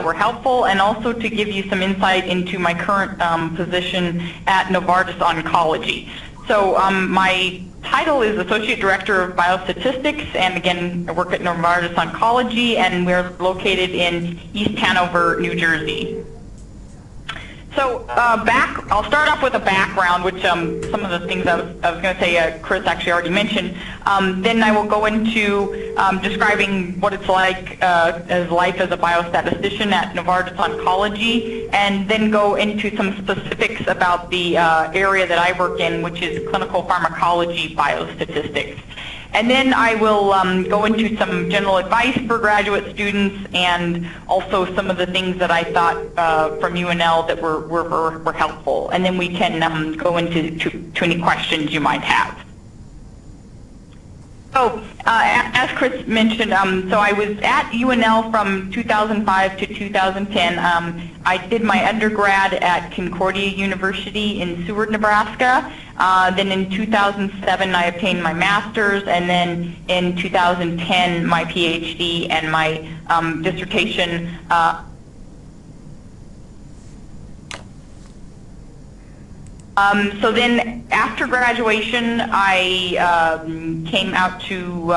were helpful, and also to give you some insight into my current position at Novartis Oncology. So my title is Associate Director of Biostatistics, and again, I work at Novartis Oncology, and we're located in East Hanover, New Jersey. So I'll start off with a background, which some of the things I was going to say, Chris actually already mentioned. Then I will go into describing what it's like as life as a biostatistician at Novartis Oncology, and then go into some specifics about the area that I work in, which is clinical pharmacology biostatistics. And then I will go into some general advice for graduate students, and also some of the things that I thought from UNL that were helpful. And then we can go into any questions you might have. So, as Chris mentioned, so I was at UNL from 2005 to 2010. I did my undergrad at Concordia University in Seward, Nebraska. Then in 2007, I obtained my master's, and then in 2010, my PhD and my dissertation. So then, after graduation, I came out to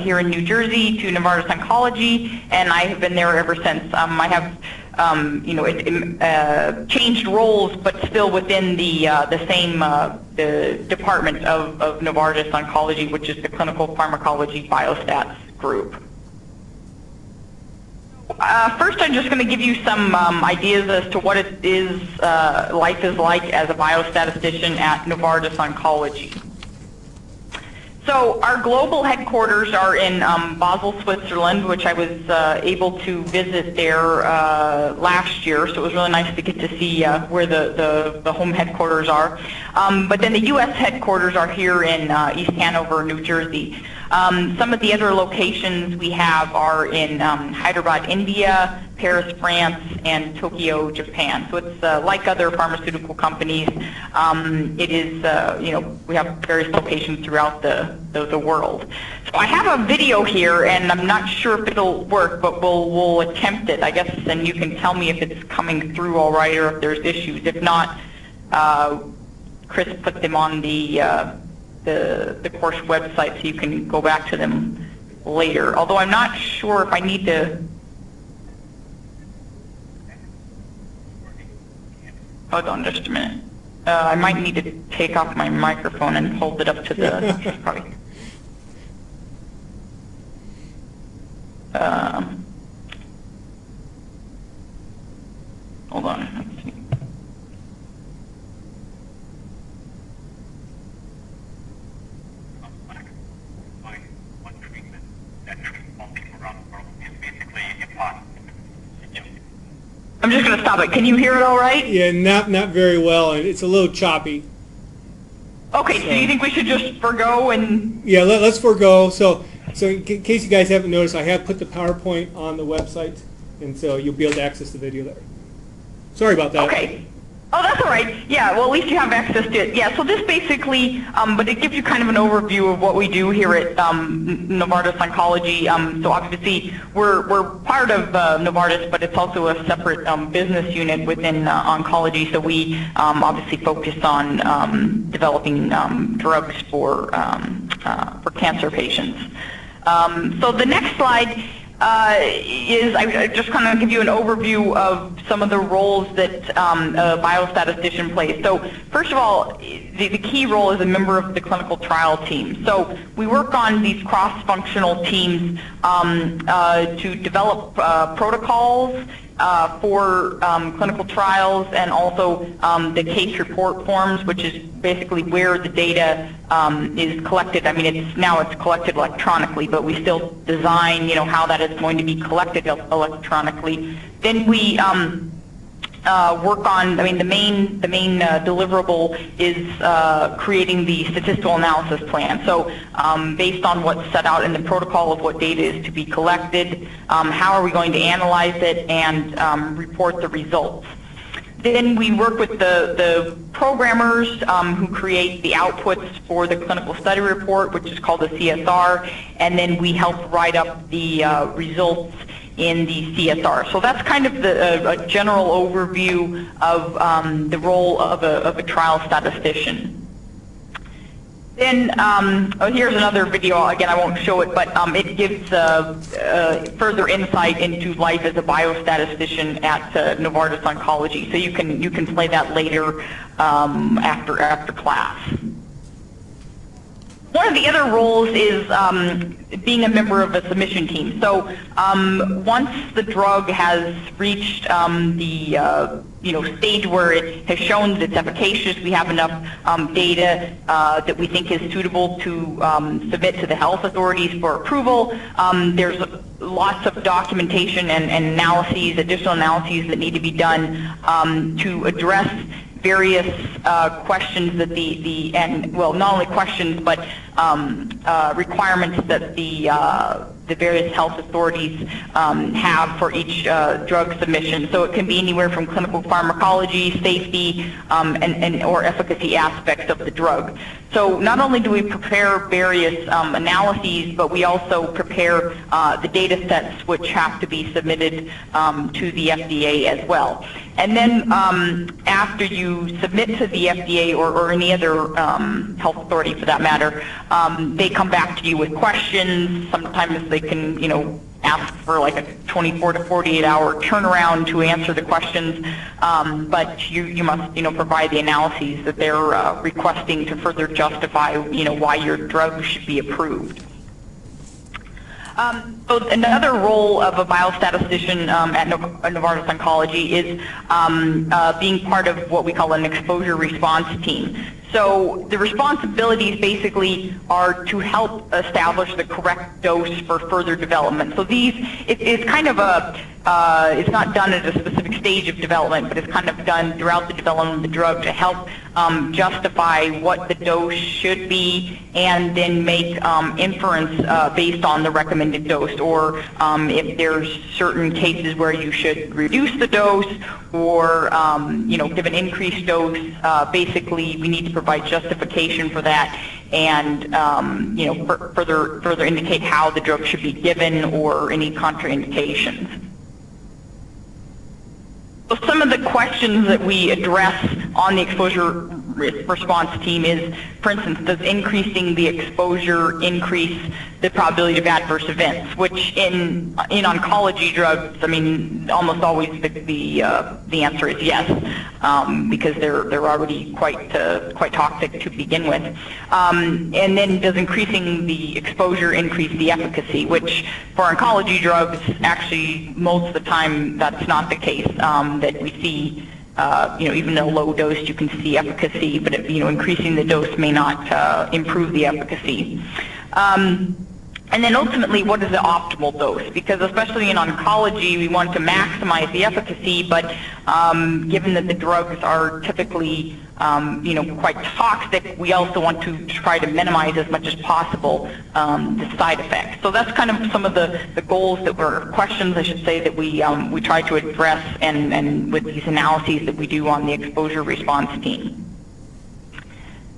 here in New Jersey to Novartis Oncology, and I have been there ever since. I have, changed roles, but still within the same the department of Novartis Oncology, which is the Clinical Pharmacology Biostats group. First, I'm just going to give you some ideas as to what it is, life is like as a biostatistician at Novartis Oncology. So our global headquarters are in Basel, Switzerland, which I was able to visit there last year, so it was really nice to get to see where the home headquarters are. But then the U.S. headquarters are here in East Hanover, New Jersey. Some of the other locations we have are in Hyderabad, India, Paris, France, and Tokyo, Japan. So it's like other pharmaceutical companies. It is, we have various locations throughout the world. So I have a video here, and I'm not sure if it'll work, but we'll attempt it, I guess, and you can tell me if it's coming through all right or if there's issues. If not, Chris put them on the course website, so you can go back to them later. Although I'm not sure if I need to. Hold on just a minute. I might need to take off my microphone and hold it up to the. Probably. Hold on. Let's see. I'm just going to stop it. Can you hear it all right? Yeah, not very well, and it's a little choppy. Okay, so you think we should just forgo and... Yeah, let's forgo. So in case you guys haven't noticed, I have put the PowerPoint on the website, and so you'll be able to access the video there. Sorry about that. Okay. Oh, that's all right. Yeah, well, at least you have access to it. Yeah, so this basically, but it gives you kind of an overview of what we do here at Novartis Oncology. So obviously, we're part of Novartis, but it's also a separate business unit within oncology. So we obviously focus on developing drugs for cancer patients. So the next slide is I just kind of give you an overview of some of the roles that a biostatistician plays. So first of all, the key role is a member of the clinical trial team. So we work on these cross-functional teams to develop protocols for clinical trials, and also the case report forms, which is basically where the data is collected. I mean, it's collected electronically, but we still design, how that is going to be collected electronically. Then we work on, the main deliverable is creating the statistical analysis plan. So based on what's set out in the protocol of what data is to be collected, how are we going to analyze it and report the results. Then we work with the programmers who create the outputs for the clinical study report, which is called the CSR, and then we help write up the results in the CSR. So that's kind of a general overview of the role of a trial statistician. Then, here's another video. Again, I won't show it, but it gives further insight into life as a biostatistician at Novartis Oncology. So you can play that later after class. One of the other roles is being a member of a submission team. So once the drug has reached the stage where it has shown that it's efficacious, we have enough data that we think is suitable to submit to the health authorities for approval. There's lots of documentation and analyses, additional analyses that need to be done to address various questions that not only questions, but requirements that the various health authorities have for each drug submission. So it can be anywhere from clinical pharmacology, safety, or efficacy aspects of the drug. So not only do we prepare various analyses, but we also prepare the data sets which have to be submitted to the FDA as well. And then after you submit to the FDA or any other health authority for that matter, they come back to you with questions. Sometimes they can, ask for like a 24 to 48 hour turnaround to answer the questions, but you must, provide the analyses that they're requesting to further justify, why your drug should be approved. So another role of a biostatistician at Novartis Oncology is being part of what we call an exposure response team. So the responsibilities basically are to help establish the correct dose for further development. So it's kind of it's not done at a specific stage of development, but it's kind of done throughout the development of the drug to help justify what the dose should be, and then make inference based on the recommended dose, or if there's certain cases where you should reduce the dose or give an increased dose. Basically, we need to provide justification for that, and further indicate how the drug should be given or any contraindications. So some of the questions that we address on the exposure response team is, for instance, does increasing the exposure increase the probability of adverse events? Which in oncology drugs, I mean, almost always the answer is yes, because they're already quite toxic to begin with. And then does increasing the exposure increase the efficacy? Which for oncology drugs, actually most of the time that's not the case. That we see, even at a low dose you can see efficacy, but increasing the dose may not improve the efficacy. And then ultimately, what is the optimal dose? Because especially in oncology, we want to maximize the efficacy, but given that the drugs are typically quite toxic, we also want to try to minimize as much as possible the side effects. So that's kind of some of the goals questions I should say, that we try to address and with these analyses that we do on the exposure response team.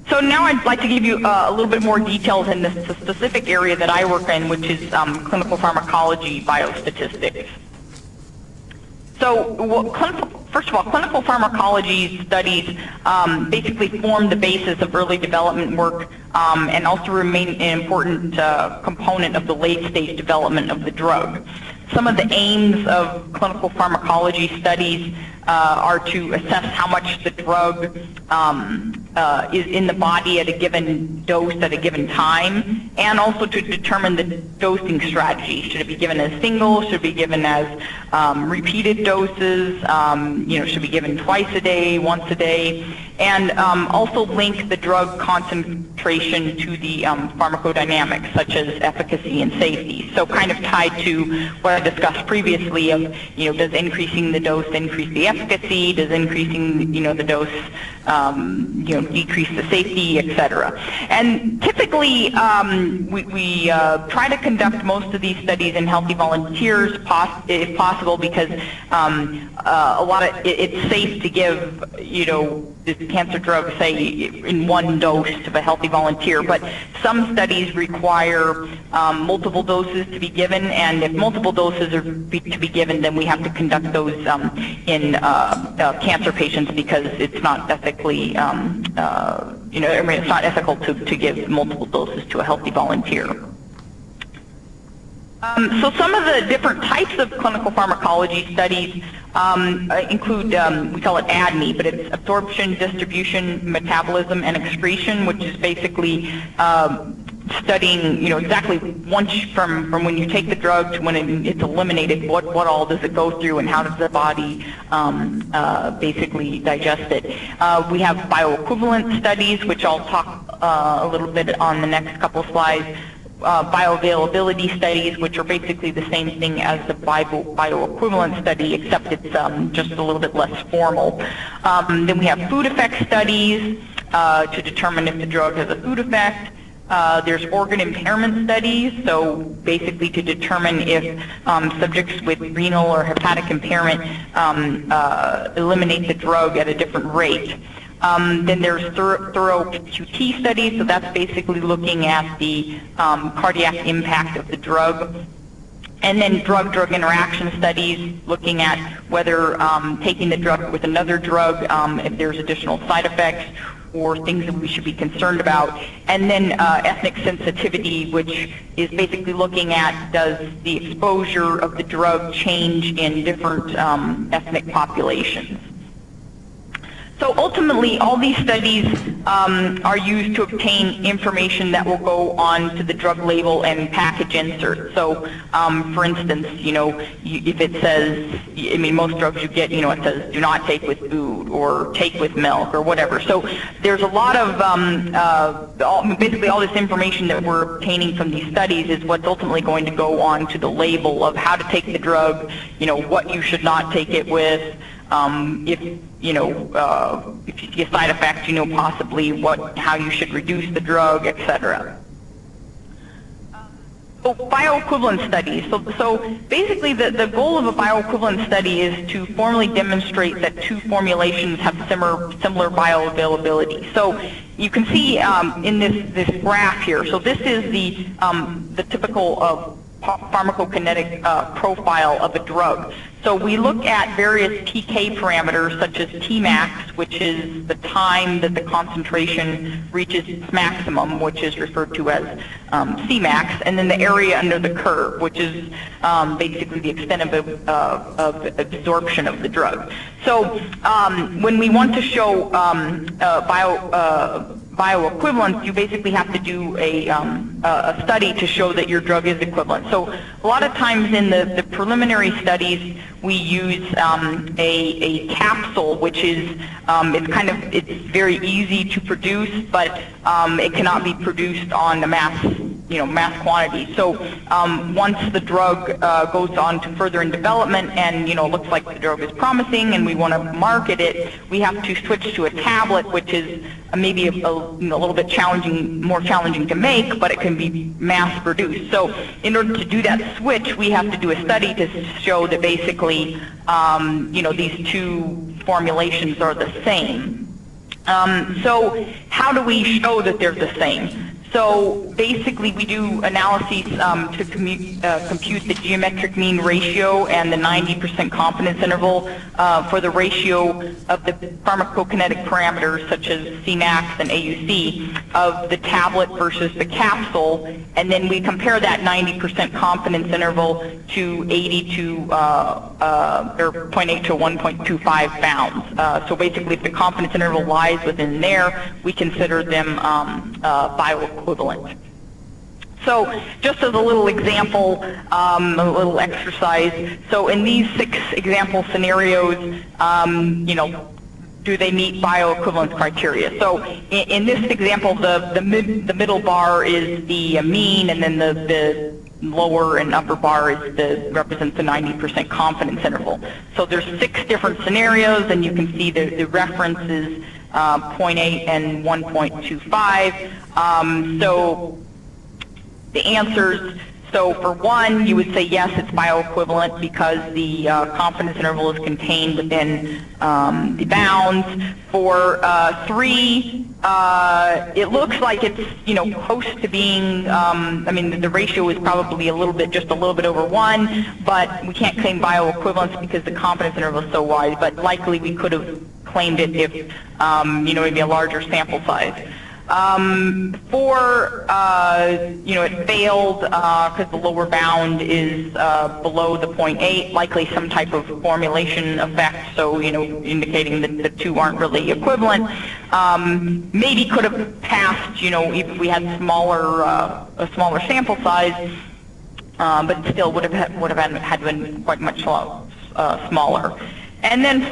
So now I'd like to give you a little bit more details in the specific area that I work in, which is clinical pharmacology biostatistics. So first of all, clinical pharmacology studies basically form the basis of early development work and also remain an important component of the late-stage development of the drug. Some of the aims of clinical pharmacology studies are to assess how much the drug is in the body at a given dose at a given time, and also to determine the dosing strategy. Should it be given as single? Should it be given as repeated doses? Should it be given twice a day, once a day? And also link the drug concentration to the pharmacodynamics, such as efficacy and safety. So kind of tied to what I discussed previously of, does increasing the dose increase the efficacy? Does increasing, the dose, decrease the safety, etc. And typically, we try to conduct most of these studies in healthy volunteers, if possible, because a lot of it's safe to give, this cancer drug, say, in one dose of a healthy volunteer. But some studies require multiple doses to be given, and if multiple doses are to be given, then we have to conduct those in cancer patients because it's not ethically, it's not ethical to give multiple doses to a healthy volunteer. So some of the different types of clinical pharmacology studies include, we call it ADME, but it's absorption, distribution, metabolism, and excretion, which is basically studying, exactly once from when you take the drug to when it's eliminated, what all does it go through and how does the body basically digest it. We have bioequivalent studies, which I'll talk a little bit on the next couple slides. Bioavailability studies, which are basically the same thing as the bioequivalent study, except it's just a little bit less formal. Then we have food effect studies to determine if the drug has a food effect. There's organ impairment studies, so basically to determine if subjects with renal or hepatic impairment eliminate the drug at a different rate. Then there's thorough QT studies, so that's basically looking at the cardiac impact of the drug. And then drug-drug interaction studies, looking at whether taking the drug with another drug, if there's additional side effects or things that we should be concerned about. And then ethnic sensitivity, which is basically looking at does the exposure of the drug change in different ethnic populations. So ultimately, all these studies are used to obtain information that will go on to the drug label and package insert. So, for instance, if it says, most drugs you get, it says do not take with food or take with milk or whatever. So there's a lot of, basically all this information that we're obtaining from these studies is what's ultimately going to go on to the label of how to take the drug, what you should not take it with. If you see a side effect, possibly how you should reduce the drug, etc. So bioequivalent studies. So basically the goal of a bioequivalent study is to formally demonstrate that two formulations have similar bioavailability. So you can see in this graph here, so this is the typical pharmacokinetic profile of a drug. So we look at various PK parameters such as Tmax, which is the time that the concentration reaches its maximum, which is referred to as Cmax, and then the area under the curve, which is basically the extent of absorption of the drug. So when we want to show bioequivalence, you basically have to do a study to show that your drug is equivalent. So a lot of times in the preliminary studies, we use a capsule, which is it's very easy to produce, but it cannot be produced on the mass quantity. So once the drug goes on to further in development and looks like the drug is promising and we want to market it, we have to switch to a tablet, which is maybe a little bit more challenging to make, but it can be mass produced. So in order to do that switch, we have to do a study to show that basically these two formulations are the same. So how do we show that they're the same? So basically we do analyses to compute the geometric mean ratio and the 90% confidence interval for the ratio of the pharmacokinetic parameters such as Cmax and AUC of the tablet versus the capsule, and then we compare that 90% confidence interval to 80 to or 0.8 to 1.25 bounds. So basically if the confidence interval lies within there, we consider them bioequivalent. So just as a little example, a little exercise, so in these 6 example scenarios, do they meet bioequivalence criteria? So in this example, the middle bar is the mean, and then the lower and upper bar represents the 90% confidence interval. So there's 6 different scenarios, and you can see the references 0.8 and 1.25. So the answers, So for 1, you would say yes, it's bioequivalent because the confidence interval is contained within the bounds. For 3, it looks like it's, close to being, I mean, the ratio is probably just a little bit over 1, but we can't claim bioequivalence because the confidence interval is so wide, but likely we could have claimed it if, maybe a larger sample size. 4, it failed because the lower bound is below the 0.8, likely some type of formulation effect, so, indicating that the 2 aren't really equivalent. Maybe could have passed, if we had a smaller sample size, but still would have had been quite much smaller. And then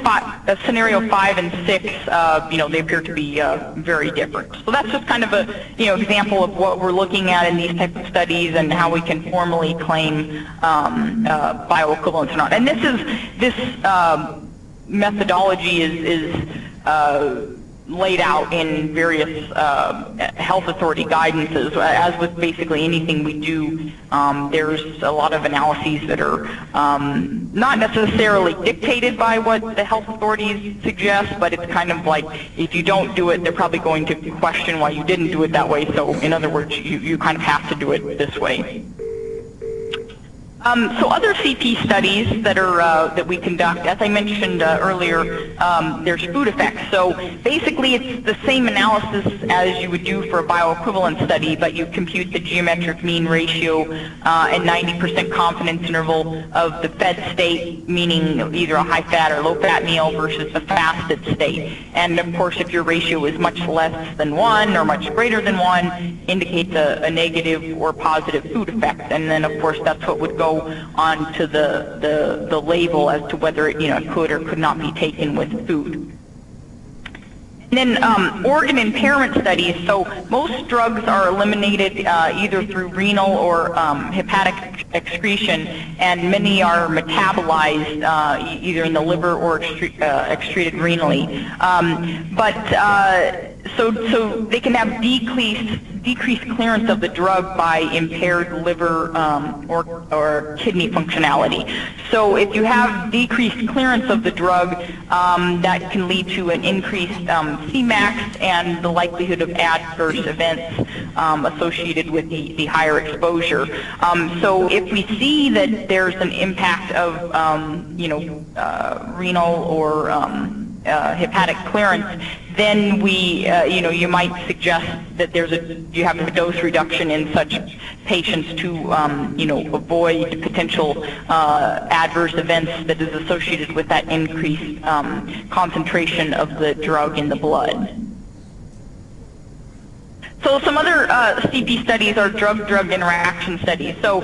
scenario 5 and 6, they appear to be very different. So that's just kind of a example of what we're looking at in these types of studies and how we can formally claim bioequivalence or not. And this methodology is laid out in various health authority guidances. As with basically anything we do, there's a lot of analyses that are not necessarily dictated by what the health authorities suggest, but it's kind of like if you don't do it, they're probably going to question why you didn't do it that way. So in other words, you kind of have to do it this way. So other CP studies that we conduct, as I mentioned earlier, there's food effects. So basically it's the same analysis as you would do for a bioequivalent study, but you compute the geometric mean ratio and 90% confidence interval of the fed state, meaning either a high fat or low fat meal versus the fasted state. And of course if your ratio is much less than 1 or much greater than 1, indicates a negative or positive food effect. And then of course that's what would go onto the label as to whether it could or could not be taken with food. And then organ impairment studies. So most drugs are eliminated either through renal or hepatic excretion, and many are metabolized either in the liver or excreted renally. So they can have decreased clearance of the drug by impaired liver or kidney functionality. So if you have decreased clearance of the drug, that can lead to an increased Cmax and the likelihood of adverse events associated with the higher exposure. So if we see that there's an impact of renal or hepatic clearance, then we, you might suggest that you have a dose reduction in such patients to, avoid potential adverse events that is associated with that increased concentration of the drug in the blood. So some other CP studies are drug-drug interaction studies. So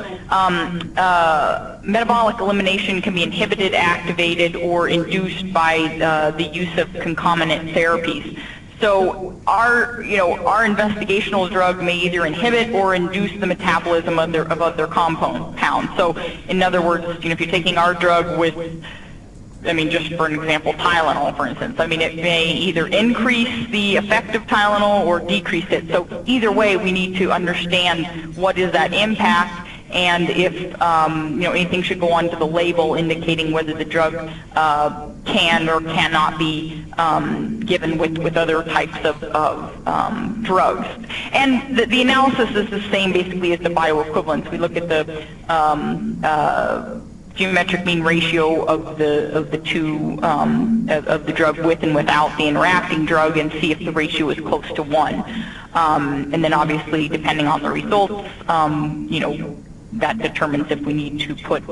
metabolic elimination can be inhibited, activated, or induced by the use of concomitant therapies. So our investigational drug may either inhibit or induce the metabolism of other compounds. So in other words, if you're taking our drug with, just for an example, Tylenol, for instance. it may either increase the effect of Tylenol or decrease it. So either way, we need to understand what is that impact, and if anything should go onto the label indicating whether the drug can or cannot be given with other types of drugs. And the analysis is the same basically as the bioequivalence. We look at the geometric mean ratio of the two of the drug with and without the interacting drug, and see if the ratio is close to 1. And then obviously, depending on the results, that determines if we need to put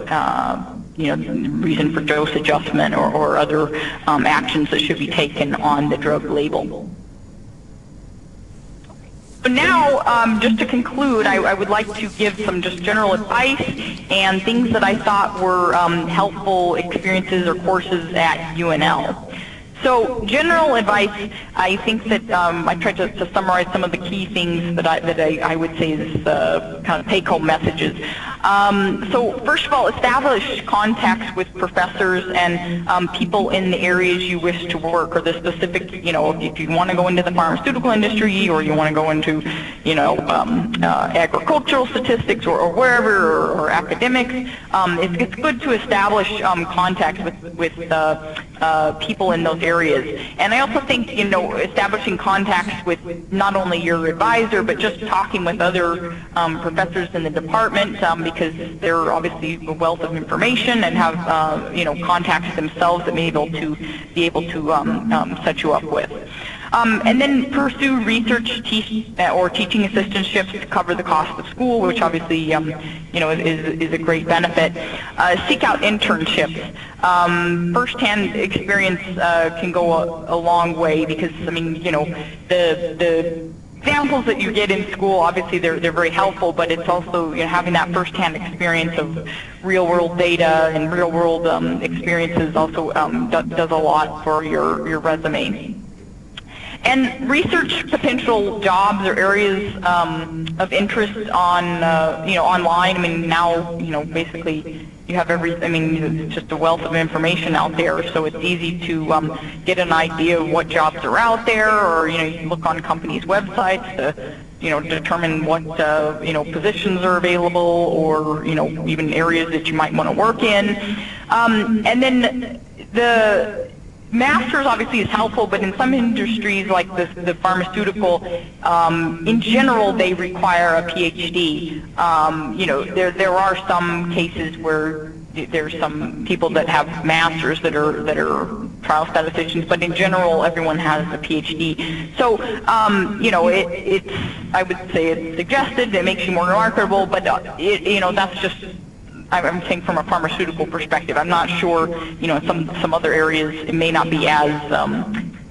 reason for dose adjustment or other actions that should be taken on the drug label. So now, just to conclude, I would like to give some just general advice and things that I thought were helpful experiences or courses at UNL. So general advice, I think that I tried to summarize some of the key things that I would say is kind of take-home messages. So first of all, establish contacts with professors and people in the areas you wish to work, or the specific, if you want to go into the pharmaceutical industry, or you want to go into, agricultural statistics, or wherever, or academics. It's good to establish contacts with people in those areas. And I also think, establishing contacts with not only your advisor, but just talking with other professors in the department, because they're obviously a wealth of information and have, contacts themselves that may be able to set you up with. And then pursue research or teaching assistantships to cover the cost of school, which obviously is a great benefit. Seek out internships. First-hand experience can go a long way, because the examples that you get in school, obviously they're very helpful, but it's also having that first-hand experience of real-world data and real-world experiences also does a lot for your resume. And research potential jobs or areas of interest on, online. Now, basically you have it's just a wealth of information out there, so it's easy to get an idea of what jobs are out there, or, you can look on companies' websites to, determine what, positions are available, or, even areas that you might want to work in. And then the master's obviously is helpful, but in some industries like the pharmaceutical, in general they require a PhD. There are some cases where there's some people that have masters that are trial statisticians, but in general everyone has a PhD. So it's I would say it's suggested, it makes you more marketable, but that's just, I'm saying from a pharmaceutical perspective. I'm not sure, some other areas it may not be as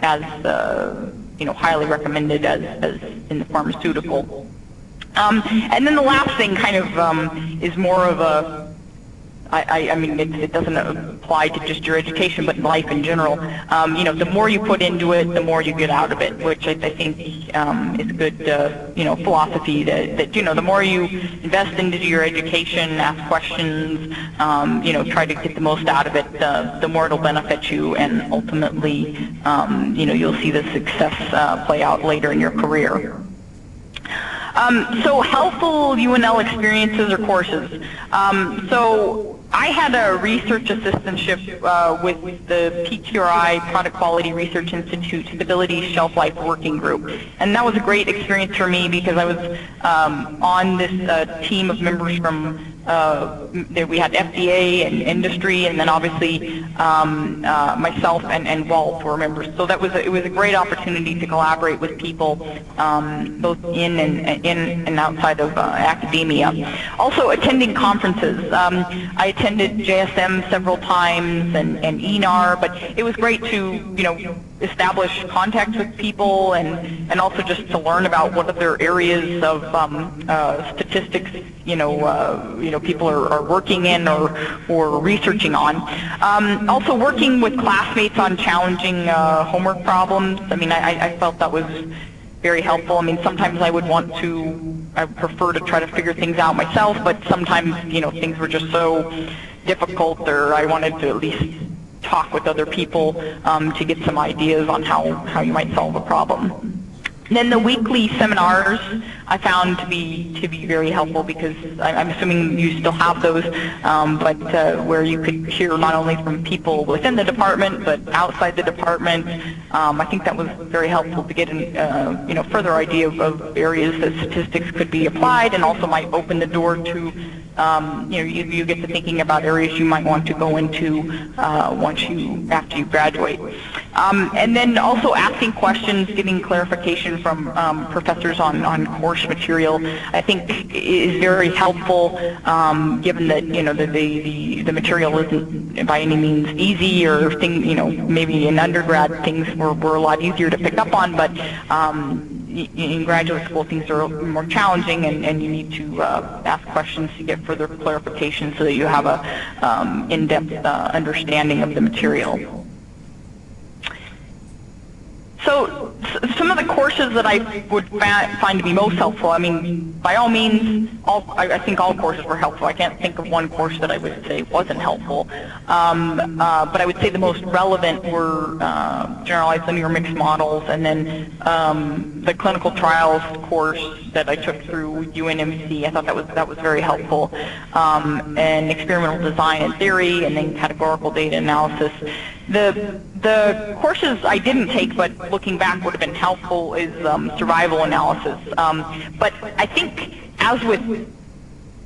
highly recommended as in the pharmaceutical. And then the last thing kind of is more of a, it doesn't apply to just your education, but life in general. The more you put into it, the more you get out of it, which I think is a good, philosophy that the more you invest into your education, ask questions, try to get the most out of it, the more it'll benefit you, and ultimately, you'll see the success play out later in your career. So helpful UNL experiences or courses. So I had a research assistantship with the PQRI, Product Quality Research Institute Stability Shelf Life Working Group. And that was a great experience for me, because I was on this team of members from, we had FDA and industry, and then obviously myself and Walt were members. So it was a great opportunity to collaborate with people both in and outside of academia. Also attending conferences. I attended JSM several times and ENAR, but it was great to establish contacts with people, and also just to learn about what other areas of statistics people are working in or researching on. Also working with classmates on challenging homework problems. I felt that was very helpful. Sometimes I prefer to try to figure things out myself, but sometimes, things were just so difficult, or I wanted to at least talk with other people to get some ideas on how you might solve a problem. And then the weekly seminars I found to be very helpful, because I'm assuming you still have those, but where you could hear not only from people within the department but outside the department. I think that was very helpful to get an further idea of areas that statistics could be applied, and also might open the door to you get to thinking about areas you might want to go into after you graduate. And then also asking questions, getting clarification from professors on course material, I think is very helpful, given that the material isn't by any means easy, or maybe in undergrad things were a lot easier to pick up on, but in graduate school things are more challenging, and you need to ask questions to get further clarification so that you have a in-depth understanding of the material. courses that I would find to be most helpful, I mean, by all means, I think all courses were helpful. I can't think of one course that I would say wasn't helpful. But I would say the most relevant were generalized linear mixed models, and then the clinical trials course that I took through UNMC. I thought that was very helpful. And experimental design and theory, and then categorical data analysis. The courses I didn't take, but looking back would have been helpful, is survival analysis. But I think, as with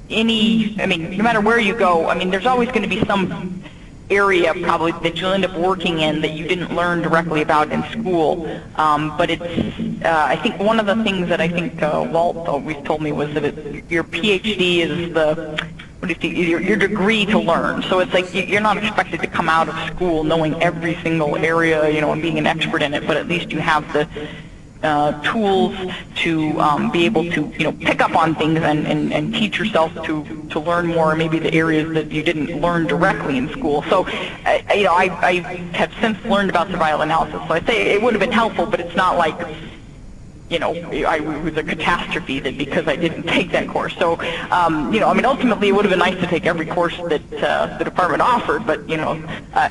any, I mean, no matter where you go, I mean, there's always going to be some area probably that you'll end up working in that you didn't learn directly about in school. But it's, I think one of the things that I think Walt always told me was that your PhD is your degree to learn. So it's like you're not expected to come out of school knowing every single area, you know, and being an expert in it, but at least you have the tools to be able to, you know, pick up on things and teach yourself to learn more, maybe the areas that you didn't learn directly in school. So, you know, I have since learned about survival analysis, so I say it would have been helpful, but it's not like, you know, it was a catastrophe that because I didn't take that course. So, you know, I mean, ultimately it would have been nice to take every course that the department offered, but, you know, I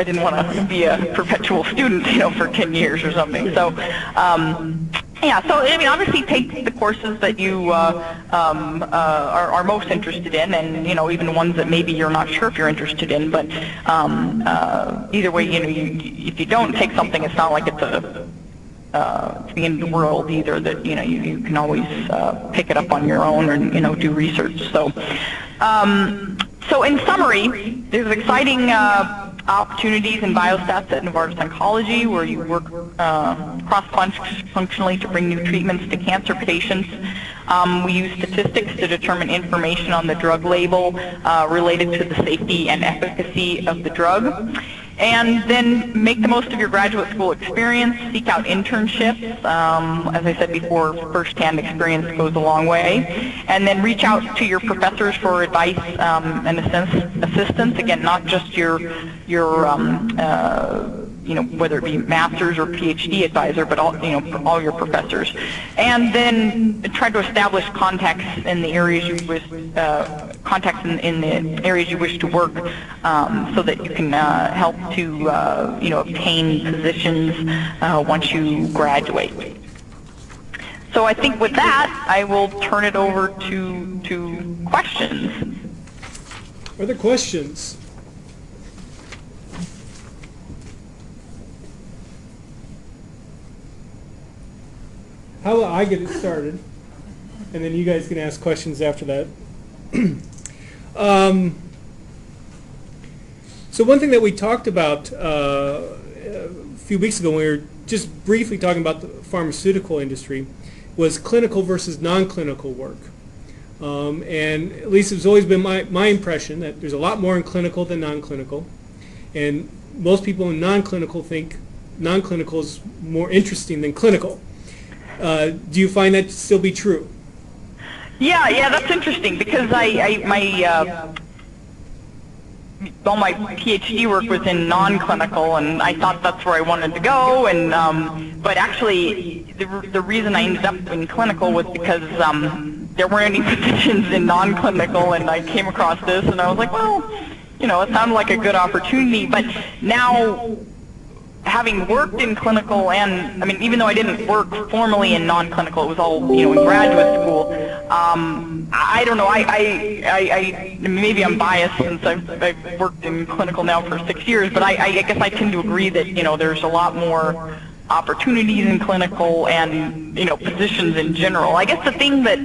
didn't want to be a perpetual student, you know, for 10 years or something. So, yeah, so, I mean, obviously take the courses that you are most interested in, and, you know, even ones that maybe you're not sure if you're interested in, but either way, you know, if you don't take something, it's not like it's the end of the world either. That, you know, you can always pick it up on your own, or, you know, do research. So, so in summary, there's exciting opportunities in biostats at Novartis Oncology, where you work cross-functionally to bring new treatments to cancer patients. We use statistics to determine information on the drug label related to the safety and efficacy of the drug. And then make the most of your graduate school experience, seek out internships. As I said before, first-hand experience goes a long way. And then reach out to your professors for advice and assistance. Again, not just your you know, whether it be master's or PhD advisor, but all, you know, all your professors. And then try to establish contacts in the areas you wish, in the areas you wish to work, so that you can help to, you know, obtain positions once you graduate. So I think with that, I will turn it over to questions. Are there questions? How about I get it started, and then you guys can ask questions after that. So one thing that we talked about a few weeks ago when we were just briefly talking about the pharmaceutical industry was clinical versus non-clinical work. And at least it's always been my impression that there's a lot more in clinical than non-clinical. And most people in non-clinical think non-clinical is more interesting than clinical. Do you find that to still be true? Yeah, that's interesting, because all my PhD work was in non-clinical, and I thought that's where I wanted to go. And but actually, the reason I ended up in clinical was because there weren't any positions in non-clinical, and I came across this, and I was like, well, you know, it sounded like a good opportunity. But now, having worked in clinical, and I mean, even though I didn't work formally in non-clinical, it was all, you know, in graduate school. I don't know. I maybe I'm biased since I've worked in clinical now for 6 years, but I guess I tend to agree that, you know, there's a lot more opportunities in clinical, and, you know, positions in general. I guess the thing that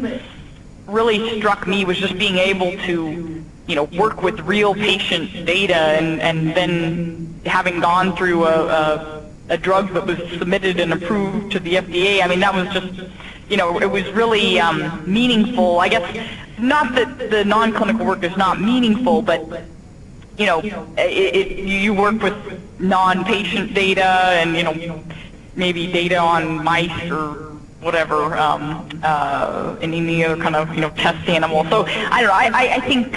really struck me was just being able to, you know, work with real patient data, and then having gone through a drug that was submitted and approved to the FDA. I mean, that was just, you know, it was really meaningful. I guess not that the non-clinical work is not meaningful, but, you know, you work with non-patient data, and, you know, maybe data on mice or whatever, and any other kind of, you know, test animal. So I don't know. I think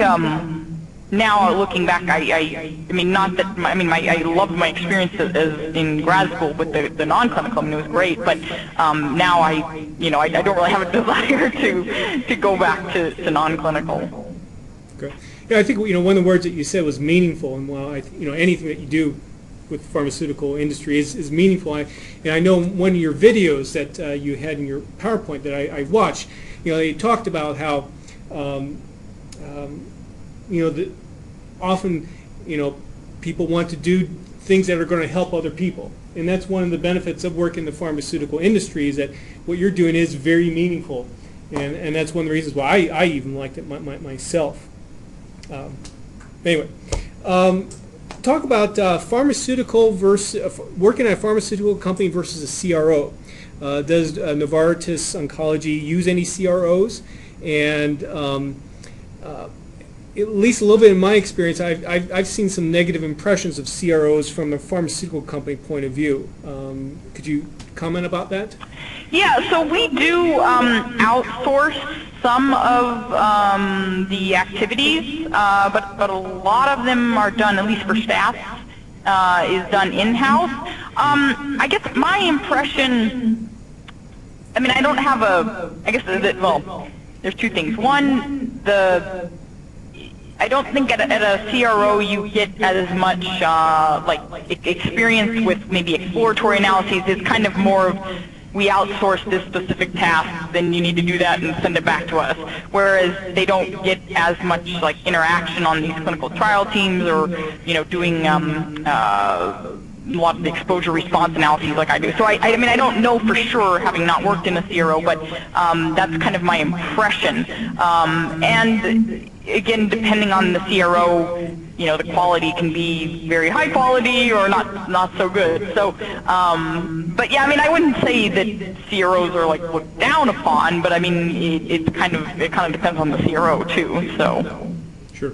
now looking back, I mean, not that, I loved my experience as in grad school with the non-clinical. I mean, it was great, but now I don't really have a desire to go back to non-clinical. Okay. Yeah, I think one of the words that you said was meaningful, and while anything that you do with the pharmaceutical industry is meaningful. And I know one of your videos that you had in your PowerPoint that I watched, they talked about how often people want to do things that are going to help other people, and that's one of the benefits of working in the pharmaceutical industry, is that what you're doing is very meaningful, and that's one of the reasons why I even liked it myself. Anyway, talk about pharmaceutical versus working at a pharmaceutical company versus a CRO. Does Novartis Oncology use any CROs? And at least a little bit in my experience, I've seen some negative impressions of CROs from a pharmaceutical company point of view. Could you comment about that? Yeah, so we do outsource some of the activities, but a lot of them are done, at least for staff, is done in-house. I guess my impression, I don't have well, there's two things. One, I don't think at a CRO you get as much experience with maybe exploratory analyses. It's kind of more of, we outsource this specific task, then you need to do that and send it back to us. Whereas they don't get as much interaction on these clinical trial teams, or doing a lot of the exposure response analyses like I do. So I don't know for sure, having not worked in a CRO, but that's kind of my impression. And again, depending on the CRO, the quality can be very high quality or not so good. So, but yeah, I wouldn't say that CROs are looked down upon, but it kind of depends on the CRO too. So. Sure.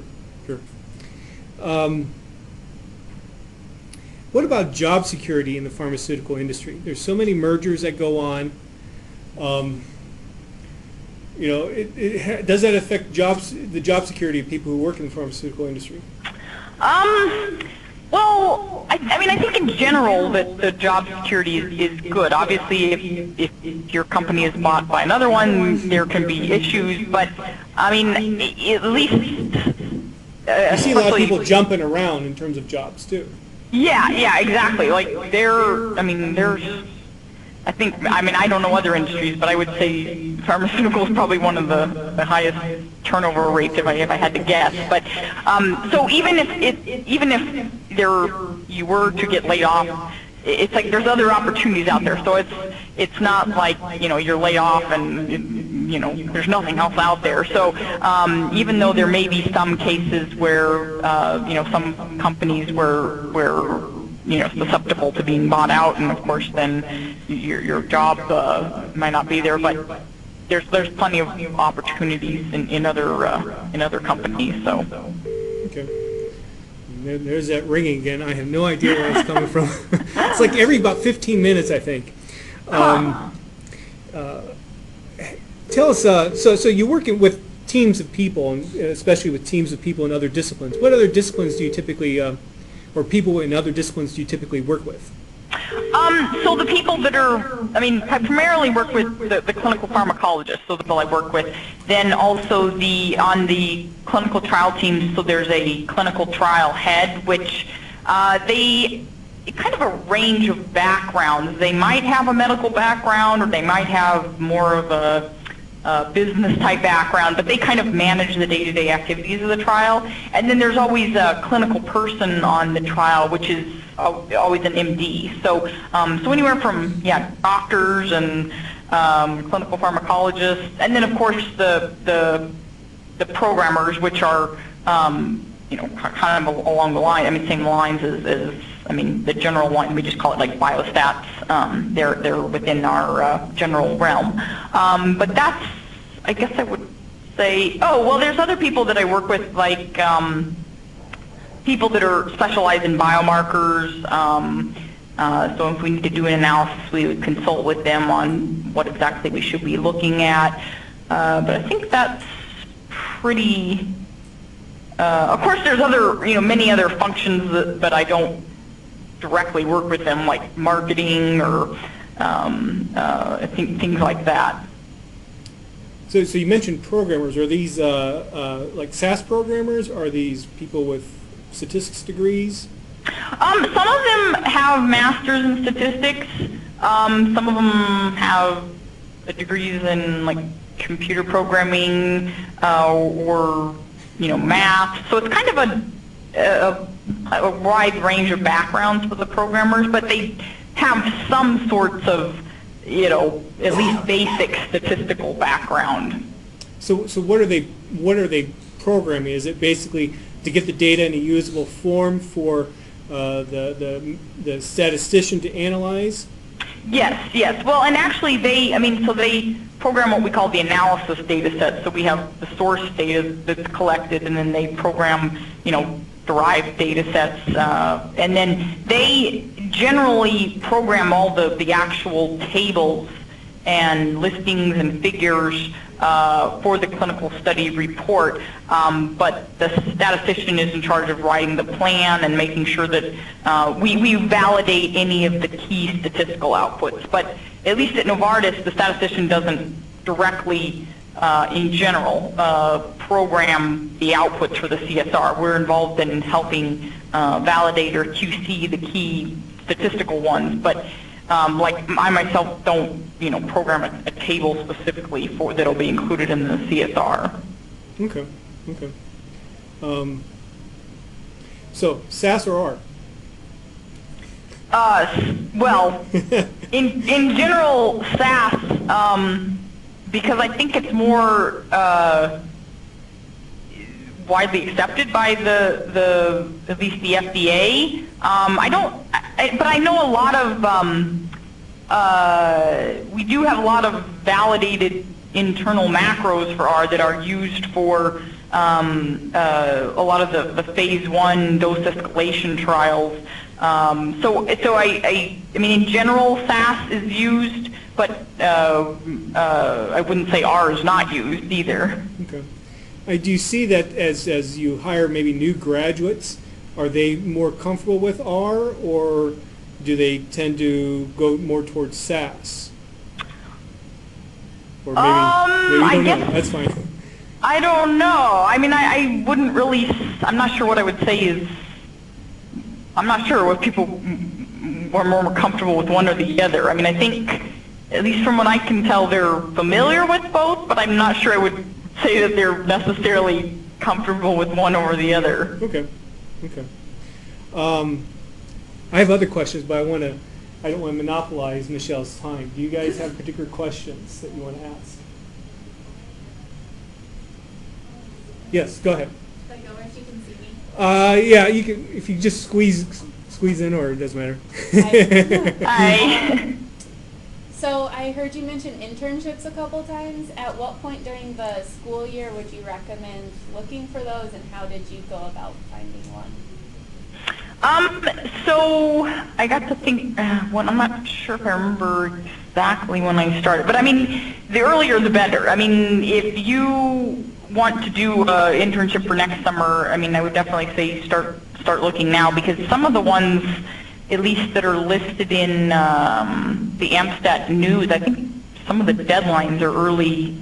What about job security in the pharmaceutical industry? There's so many mergers that go on. Does that affect the job security of people who work in the pharmaceutical industry? Well, I think in general that the job security is good. Obviously, if your company is bought by another one, there can be issues. But at least you see a lot of people jumping around in terms of jobs too. Yeah, exactly. There's, I think, I don't know other industries, but I would say pharmaceutical is probably one of the highest turnover rates if I had to guess. But so even if you were to get laid off, it's there's other opportunities out there. So it's not you're laid off and there's nothing else out there. So even though there may be some cases where some companies were susceptible to being bought out, and of course then your job might not be there, but there's plenty of opportunities in other companies. So. Okay. There's that ringing again. I have no idea where it's coming from. It's every about 15 minutes, I think. Tell us, so you're working with teams of people, and especially with teams of people in other disciplines. What other disciplines do you typically, or people in other disciplines do you typically work with? So the people that are, I primarily work with the clinical pharmacologists, so the people I work with. Then also on the clinical trial teams, so there's a clinical trial head, which they kind of a range of backgrounds. They might have a medical background, or they might have more of a business type background, but they kind of manage the day-to-day activities of the trial. And then there's always a clinical person on the trial, which is always an MD. So so anywhere from doctors and clinical pharmacologists, and then of course the programmers, which are kind of along the line, same lines as the general line. We just call it biostats. They're within our general realm. But that's, I guess I would say, there's other people that I work with, people that are specialized in biomarkers. So if we need to do an analysis, we would consult with them on what exactly we should be looking at. But I think that's pretty of course, there's other, many other functions that I don't directly work with them, like marketing or things like that. So you mentioned programmers. Are these like SAS programmers? Are these people with statistics degrees? Some of them have masters in statistics. Some of them have degrees in like computer programming or math. So it's kind of a wide range of backgrounds for the programmers, but they have some sorts of at least basic statistical background. So what are they programming? Is it basically to get the data in a usable form for the statistician to analyze? Yes. Well, and actually so they program what we call the analysis data set. So we have the source data that's collected, and then they program, derived data sets, and then they generally program all the actual tables and listings and figures for the clinical study report, but the statistician is in charge of writing the plan and making sure that we validate any of the key statistical outputs. But at least at Novartis, the statistician doesn't directly, in general, program the outputs for the CSR. We're involved in helping validate or QC the key statistical ones, but like I myself don't, program a table specifically that'll be included in the CSR. Okay. So SAS or R? Well, in general, SAS, because I think it's more widely accepted by at least the FDA. But I know a lot of. We do have a lot of validated internal macros for R that are used for a lot of the phase 1 dose escalation trials. So I mean, in general, SAS is used, but I wouldn't say R is not used either. Okay. Do you see that as you hire maybe new graduates, are they more comfortable with R, or do they tend to go more towards SAS? Or maybe you don't know. That's fine. I don't know. I mean, I wouldn't really, I'm not sure what I would say is, I'm not sure what people are more comfortable with one or the other. I mean, I think, at least from what I can tell, they're familiar with both, but I'm not sure I would say that they're necessarily comfortable with one over the other. Okay. I have other questions, but I don't want to monopolize Michelle's time. Do you guys have particular questions that you want to ask? Yes, go ahead. Should I go where she can see me? Yeah, you can. If you just squeeze in, or it doesn't matter. Hi. So I heard you mention internships a couple times. At what point during the school year would you recommend looking for those, and how did you go about finding one? So I got to think, I'm not sure if I remember exactly when I started, but I mean, the earlier the better. I mean, if you want to do an internship for next summer, I mean, I would definitely say start looking now, because some of the ones, at least that are listed in the AMSTAT news, I think some of the deadlines are early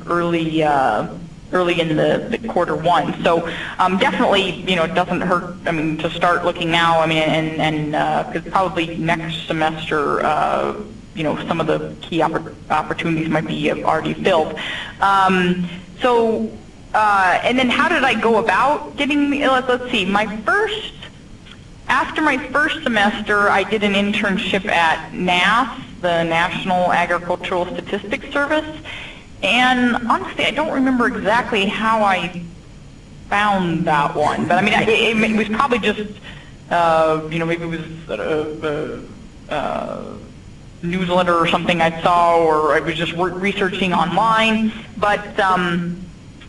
in the quarter 1. So definitely, it doesn't hurt, I mean, to start looking now. I mean, and because probably next semester, some of the key opportunities might be already filled. And then how did I go about getting, let's see, after my first semester, I did an internship at NAS, the National Agricultural Statistics Service. And honestly, I don't remember exactly how I found that one. But I mean, it was probably just, maybe it was a newsletter or something I saw, or I was just researching online. But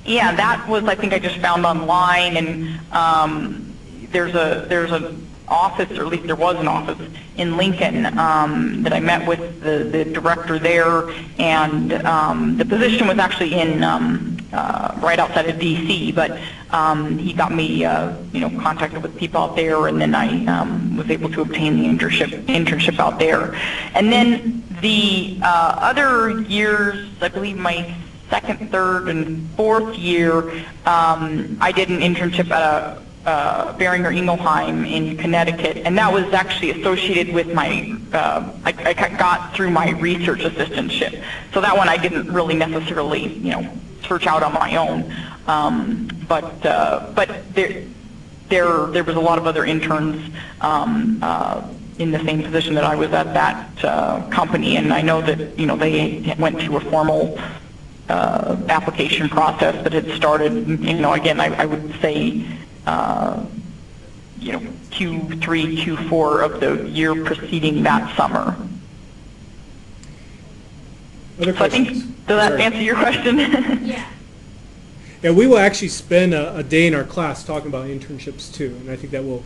yeah, that was, I think I just found online. And there's an office, or at least there was an office in Lincoln that I met with the director there, and the position was actually in right outside of D.C., but he got me, contacted with people out there, and then I was able to obtain the internship out there. And then the other years, I believe my second, third, and fourth year, I did an internship at Beringer Ingelheim in Connecticut, and that was actually associated with my, I got through my research assistantship. So that one I didn't really necessarily, search out on my own. But there was a lot of other interns in the same position that I was at that company, and I know that, they went through a formal application process that had started, again, I would say, Q3, Q4 of the year preceding that summer. Other so I think, does that answer your question? Yeah. Yeah, we will actually spend a day in our class talking about internships too, and I think that will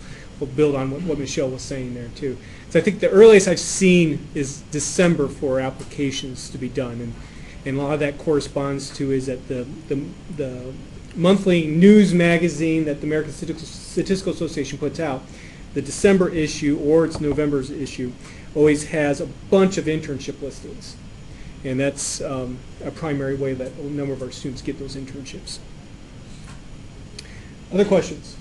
build on what Michelle was saying there too. So I think the earliest I've seen is December for applications to be done, and a lot of that corresponds to is that the monthly news magazine that the American Statistical Association puts out, the December issue or its November's issue, always has a bunch of internship listings. And that's a primary way that a number of our students get those internships. Other questions?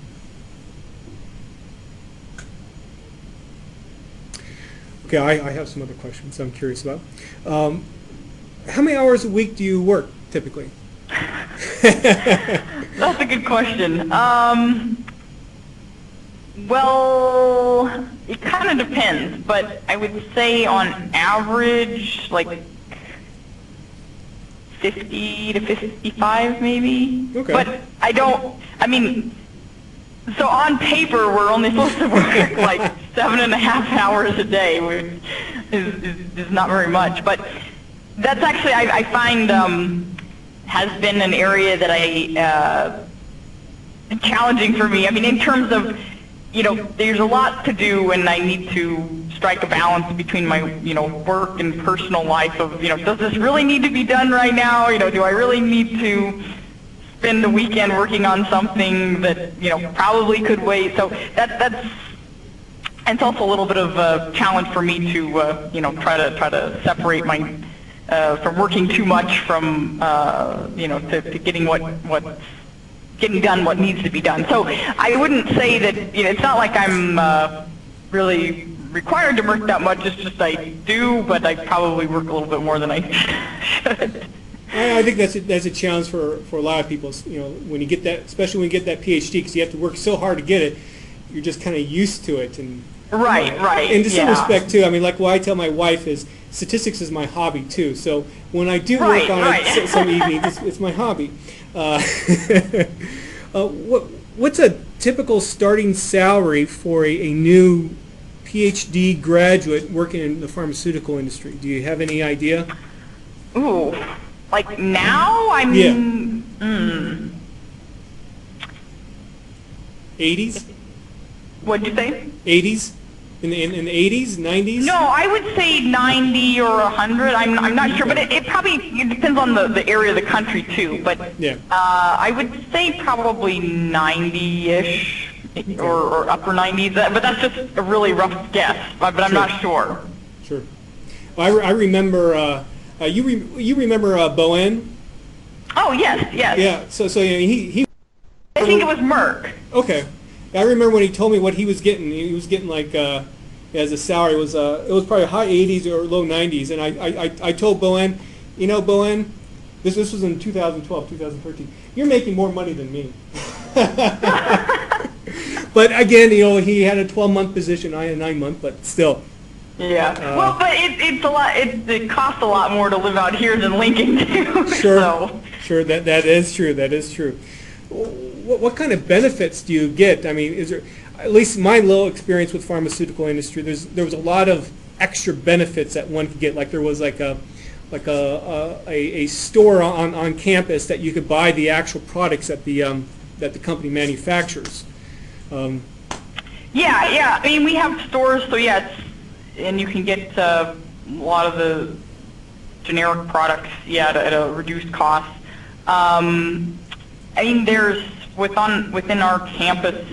Okay, I have some other questions I'm curious about. How many hours a week do you work typically? That's a good question. Well, it kind of depends, but I would say on average, like 50 to 55 maybe. Okay. But so on paper we're only supposed to work like 7.5 hours a day, which is not very much. But that's actually, I find, has been an area that challenging for me. In terms of, there's a lot to do, and I need to strike a balance between my, work and personal life of, does this really need to be done right now? Do I really need to spend the weekend working on something that, probably could wait? So that's, and it's also a little bit of a challenge for me to, try to separate my, from working too much from, to getting getting done what needs to be done. So I wouldn't say that, it's not like I'm really required to work that much. It's just I do, but I probably work a little bit more than I should. I think that's a challenge for a lot of people. When you get that, especially when you get that PhD, because you have to work so hard to get it, you're just kind of used to it. And right. And to some respect too, like what I tell my wife is, statistics is my hobby too. So when I do work on it some evenings, it's my hobby. What's a typical starting salary for a new PhD graduate working in the pharmaceutical industry? Do you have any idea? Ooh, like now? 80s? What'd you say? 80s? In the 80s, 90s? No, I would say 90 or 100. I'm not sure, but it probably depends on the area of the country too. But yeah. I would say probably 90-ish or upper 90s. But that's just a really rough guess. But I'm not sure. Sure. Well, I remember. You remember Bowen? Oh yes. Yeah. So he. I think it was Merck. Okay. I remember when he told me what he was getting. He was getting like as a salary it was probably high 80s or low 90s. And I told Bowen, Bowen, this was in 2012, 2013. You're making more money than me. But again, he had a 12-month position. I had a 9-month, but still. Yeah. Well, but it's a lot. It costs a lot more to live out here than Lincoln too. Sure. So. Sure. That is true. That is true. What kind of benefits do you get? Is there, at least my little experience with pharmaceutical industry, there was a lot of extra benefits that one could get. Like there was like a store on campus that you could buy the actual products that the company manufactures. Yeah. We have stores, so and you can get a lot of the generic products, at a reduced cost. I mean, there's within our campus.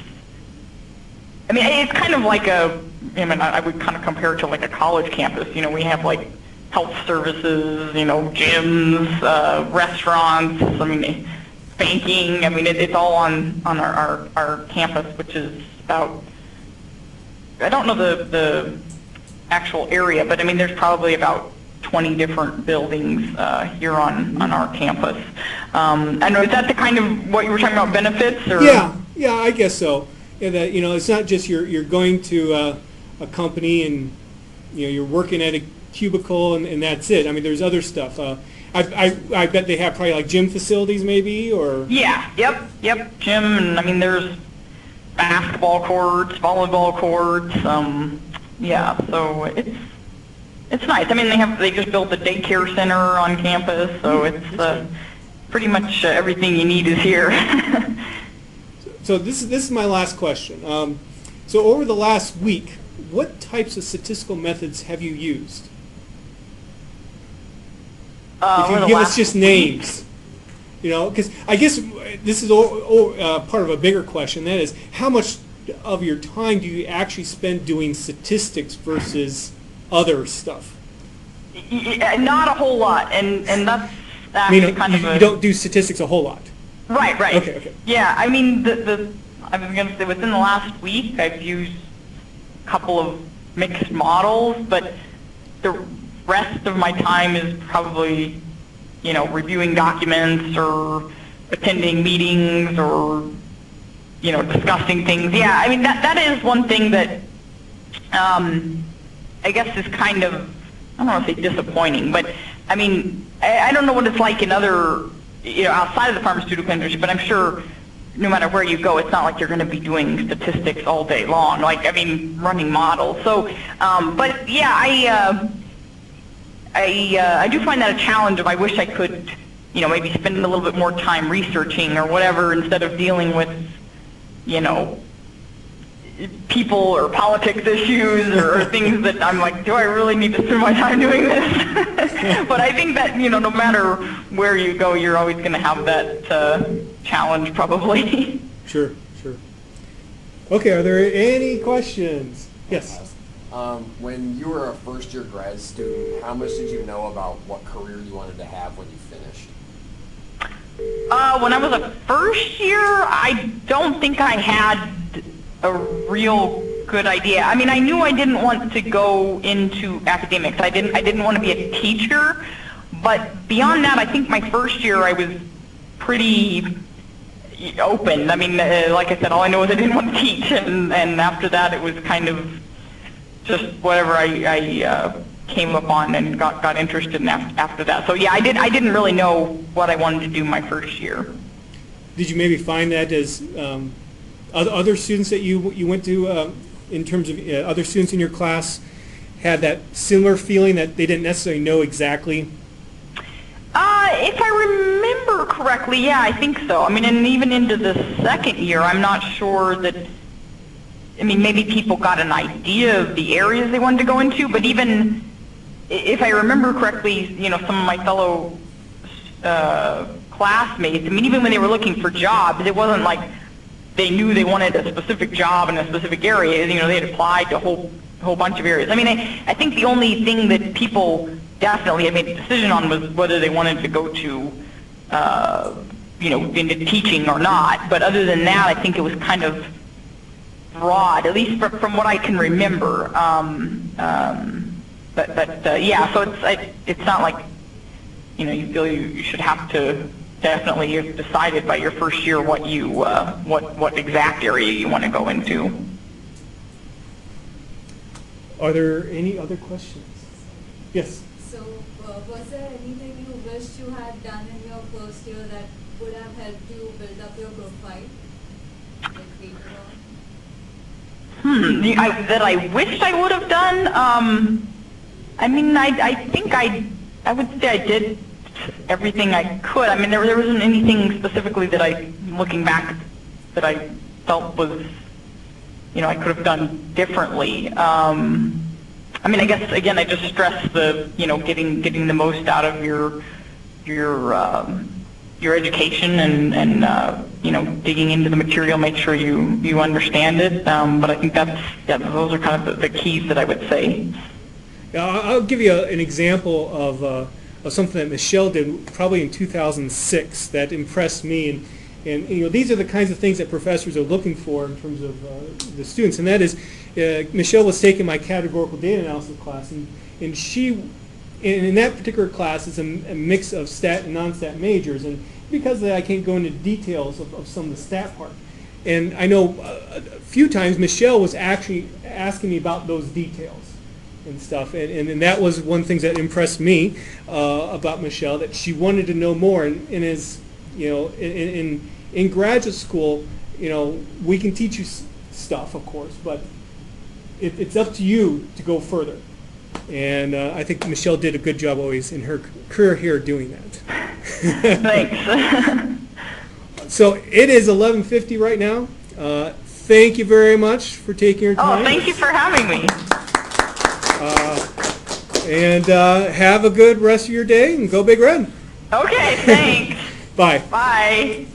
I mean, it's kind of like I would kind of compare it to like a college campus. You know, we have like health services, you know, gyms, restaurants. I mean, banking. I mean, it's all on our campus, which is about. I don't know the actual area, but I mean, there's probably about 20 different buildings here on our campus. I know, is that the kind of what you were talking about, benefits? Or? Yeah, I guess so. Yeah, that, you know, it's not just you're going to a company and, you know, you're working at a cubicle and that's it. I mean, there's other stuff. I bet they have probably like gym facilities maybe, or? Yeah, yep, gym, and I mean, there's basketball courts, volleyball courts, yeah, so it's nice. I mean, they just built a daycare center on campus, so it's pretty much everything you need is here. So this is my last question. So over the last week, what types of statistical methods have you used? If you give us just names, you know, because I guess this is part of a bigger question. That is, how much of your time do you actually spend doing statistics versus other stuff? Not a whole lot, and that's actually you don't do statistics a whole lot. Right. Okay. Yeah, I mean, I was going to say within the last week, I've used a couple of mixed models, but the rest of my time is probably, you know, reviewing documents or attending meetings or, you know, discussing things. Yeah, I mean, that is one thing that I guess is kind of, I don't want to say disappointing, but I mean, I don't know what it's like in other, you know, outside of the pharmaceutical industry, but I'm sure no matter where you go, it's not like you're going to be doing statistics all day long. Like, I mean, running models. So, but yeah, I do find that a challenge. If I wish I could, you know, maybe spend a little bit more time researching or whatever instead of dealing with, you know, people or politics issues or things that I'm like, do I really need to spend my time doing this? But I think that, you know, no matter where you go, you're always going to have that challenge probably. Sure. Okay, are there any questions? Yes. When you were a first-year grad student, how much did you know about what career you wanted to have when you finished? When I was a first year, I don't think I had a real good idea. I mean, I knew I didn't want to go into academics. I didn't want to be a teacher, but beyond that, I think my first year I was pretty open. I mean, like I said, all I know is I didn't want to teach, and after that, it was kind of just whatever I came upon and got interested in after that. So yeah, I didn't really know what I wanted to do my first year. Did you maybe find that as other students that you went to, in terms of other students in your class, had that similar feeling that they didn't necessarily know exactly? If I remember correctly, yeah, I think so. I mean, and even into the second year, I'm not sure that, I mean, maybe people got an idea of the areas they wanted to go into, but even if I remember correctly, you know, some of my fellow classmates, I mean, even when they were looking for jobs, it wasn't like they knew they wanted a specific job in a specific area. You know, they had applied to a whole bunch of areas. I mean, I think the only thing that people definitely had made a decision on was whether they wanted to go to, you know, into teaching or not. But other than that, I think it was kind of broad, at least from what I can remember. But yeah, so it's not like, you know, you feel you should have to definitely have decided by your first year what you what exact area you want to go into. Are there any other questions? Yes. So, was there anything you wished you had done in your first year that would have helped you build up your profile? Like later on? That I wished I would have done. I mean, I think I would say I did everything I could. I mean, there wasn't anything specifically that looking back, that I felt was, you know, I could have done differently. I mean, I guess again, I just stress the, you know, getting the most out of your your education and you know, digging into the material, make sure you understand it. But I think those are kind of the keys that I would say. I'll give you an example of something that Michelle did probably in 2006 that impressed me, and you know, these are the kinds of things that professors are looking for in terms of the students, and that is, Michelle was taking my categorical data analysis class, and she, in that particular class, is a mix of stat and non-stat majors, and because of that, I can't go into details of some of the stat part. And I know a few times Michelle was actually asking me about those details and stuff, and that was one of the things that impressed me about Michelle, that she wanted to know more. And as you know, in graduate school, you know, we can teach you stuff, of course, but it's up to you to go further. And I think Michelle did a good job always in her career here doing that. Thanks. So it is 11:50 right now. Thank you very much for taking your time. Oh, thank you for having me. And have a good rest of your day, and go Big Red. Okay, thanks. Bye. Bye.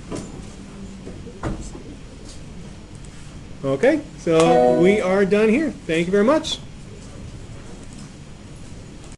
Okay, so we are done here. Thank you very much.